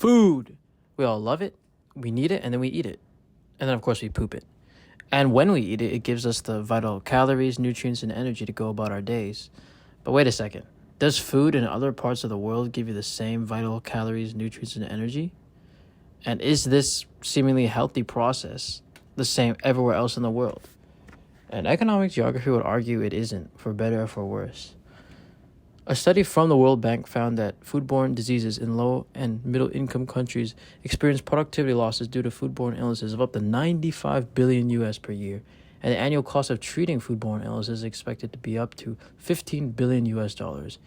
Food. We all love it, we need it, and then we eat it. And then, of course, we poop it. And when we eat it, it gives us the vital calories, nutrients, and energy to go about our days. But wait a second. Does food in other parts of the world give you the same vital calories, nutrients, and energy? And is this seemingly healthy process the same everywhere else in the world? And economic geography would argue it isn't, for better or for worse. A study from the World Bank found that foodborne diseases in low and middle income countries experience productivity losses due to foodborne illnesses of up to 95 billion US per year, and the annual cost of treating foodborne illnesses is expected to be up to 15 billion US dollars.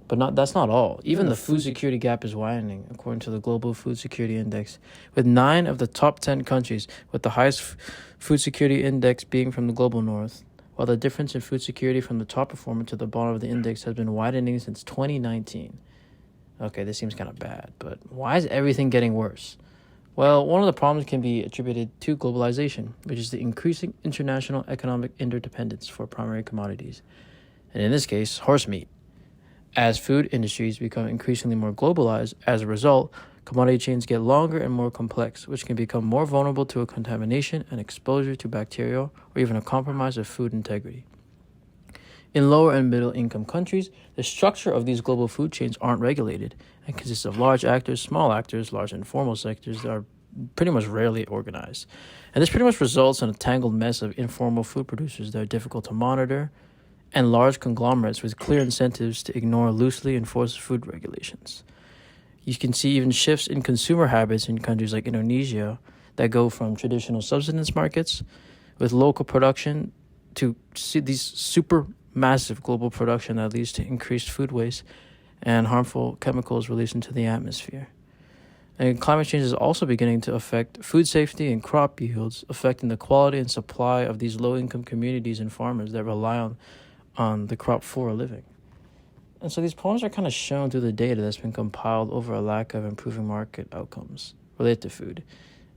But that's not all. Even the food security gap is widening, according to the Global Food Security Index, with 9 of the top 10 countries with the highest food security index being from the global north, while the difference in food security from the top performer to the bottom of the index has been widening since 2019. Okay, this seems kind of bad, but why is everything getting worse? Well, one of the problems can be attributed to globalization, which is the increasing international economic interdependence for primary commodities, and in this case, horse meat. As food industries become increasingly more globalized, as a result, commodity chains get longer and more complex, which can become more vulnerable to a contamination and exposure to bacteria or even a compromise of food integrity. In lower and middle income countries, the structure of these global food chains aren't regulated and consists of large actors, small actors, large informal sectors that are pretty much rarely organized. And this pretty much results in a tangled mess of informal food producers that are difficult to monitor, and large conglomerates with clear incentives to ignore loosely enforced food regulations. You can see even shifts in consumer habits in countries like Indonesia that go from traditional subsistence markets with local production to see these super massive global production that leads to increased food waste and harmful chemicals released into the atmosphere. And climate change is also beginning to affect food safety and crop yields, affecting the quality and supply of these low-income communities and farmers that rely on the crop for a living. And so these problems are kind of shown through the data that's been compiled over a lack of improving market outcomes related to food.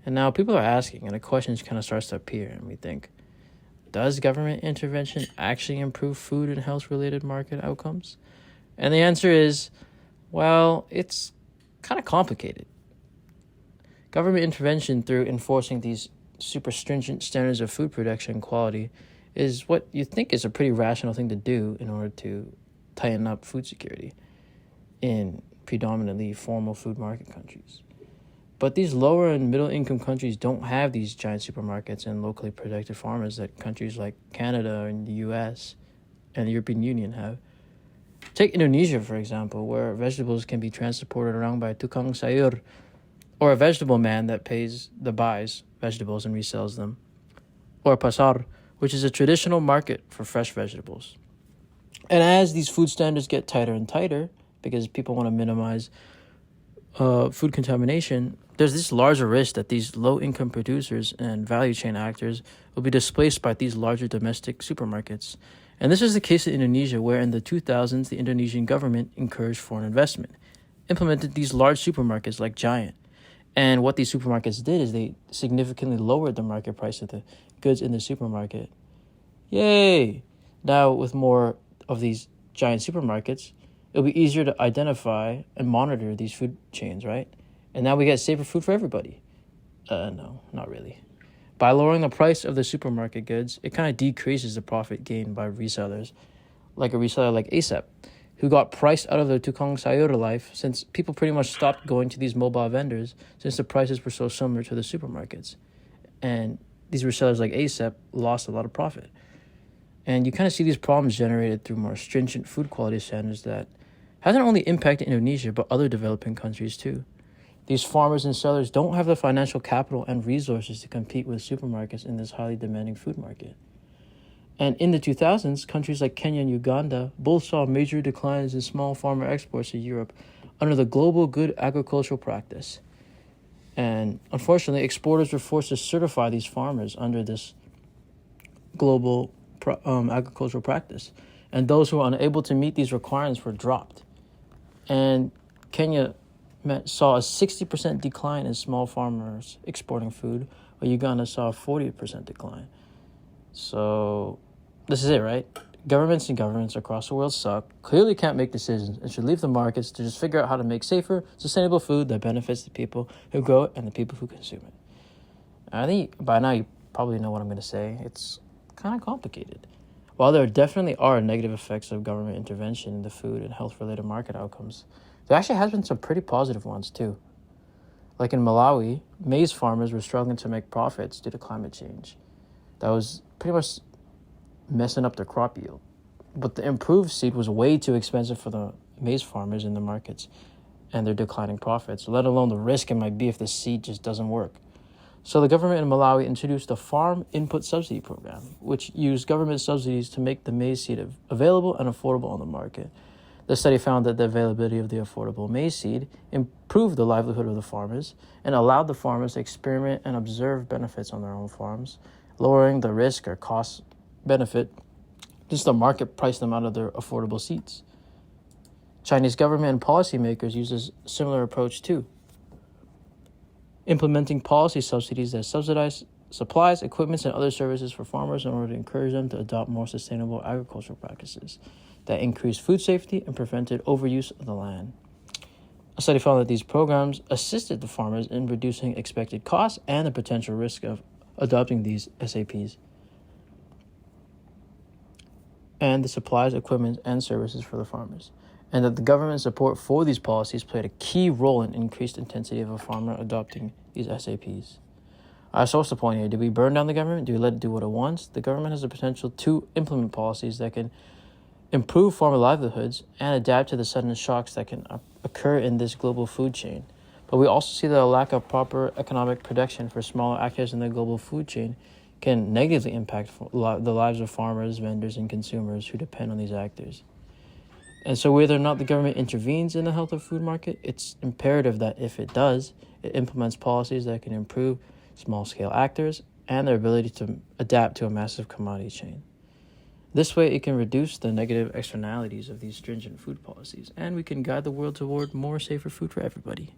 And now people are asking, and the question kind of starts to appear, and we think, does government intervention actually improve food and health-related market outcomes? And the answer is, well, it's kind of complicated. Government intervention through enforcing these super stringent standards of food production and quality is what you think is a pretty rational thing to do in order to tighten up food security in predominantly formal food market countries. But these lower and middle income countries don't have these giant supermarkets and locally protected farmers that countries like Canada and the US and the European Union have. Take Indonesia, for example, where vegetables can be transported around by tukang sayur, or a vegetable man that buys vegetables and resells them, or pasar, which is a traditional market for fresh vegetables. And as these food standards get tighter and tighter, because people want to minimize food contamination, there's this larger risk that these low-income producers and value chain actors will be displaced by these larger domestic supermarkets. And this is the case in Indonesia, where in the 2000s, the Indonesian government encouraged foreign investment, implemented these large supermarkets like Giant. And what these supermarkets did is they significantly lowered the market price of the goods in the supermarket. Yay! Now, with more of these giant supermarkets, it'll be easier to identify and monitor these food chains, right? And now we get safer food for everybody. No, not really. By lowering the price of the supermarket goods, it kind of decreases the profit gained by resellers, like a reseller like ASAP, who got priced out of their tukang sayur life since people pretty much stopped going to these mobile vendors since the prices were so similar to the supermarkets. And these resellers like ASAP lost a lot of profit. And you kind of see these problems generated through more stringent food quality standards that hasn't only impacted Indonesia, but other developing countries too. These farmers and sellers don't have the financial capital and resources to compete with supermarkets in this highly demanding food market. And in the 2000s, countries like Kenya and Uganda both saw major declines in small farmer exports to Europe under the Global Good Agricultural Practice. And unfortunately, exporters were forced to certify these farmers under this global agricultural practice. And those who were unable to meet these requirements were dropped. And Kenya saw a 60% decline in small farmers exporting food, while Uganda saw a 40% decline. So this is it, right? Governments across the world suck, clearly can't make decisions, and should leave the markets to just figure out how to make safer, sustainable food that benefits the people who grow it and the people who consume it. I think by now you probably know what I'm going to say. It's kind of complicated. While there definitely are negative effects of government intervention in the food and health-related market outcomes, there actually has been some pretty positive ones too. Like in Malawi, maize farmers were struggling to make profits due to climate change. That was pretty much messing up their crop yield. But the improved seed was way too expensive for the maize farmers in the markets and their declining profits, let alone the risk it might be if the seed just doesn't work. So the government in Malawi introduced a farm input subsidy program, which used government subsidies to make the maize seed available and affordable on the market. The study found that the availability of the affordable maize seed improved the livelihood of the farmers and allowed the farmers to experiment and observe benefits on their own farms, lowering the risk or cost benefit since the market priced them out of their affordable seeds. Chinese government and policymakers use a similar approach too, implementing policy subsidies that subsidize supplies, equipment, and other services for farmers in order to encourage them to adopt more sustainable agricultural practices that increase food safety and prevented overuse of the land. A study found that these programs assisted the farmers in reducing expected costs and the potential risk of adopting these SAPs and the supplies, equipment, and services for the farmers, and that the government support for these policies played a key role in increased intensity of a farmer adopting these SAPs. So what's the point here? Do we burn down the government? Do we let it do what it wants? The government has the potential to implement policies that can improve farmer livelihoods and adapt to the sudden shocks that can occur in this global food chain. But we also see that a lack of proper economic protection for smaller actors in the global food chain can negatively impact the lives of farmers, vendors, and consumers who depend on these actors. And so whether or not the government intervenes in the health of food market, it's imperative that if it does, it implements policies that can improve small-scale actors and their ability to adapt to a massive commodity chain. This way, it can reduce the negative externalities of these stringent food policies, and we can guide the world toward more safer food for everybody.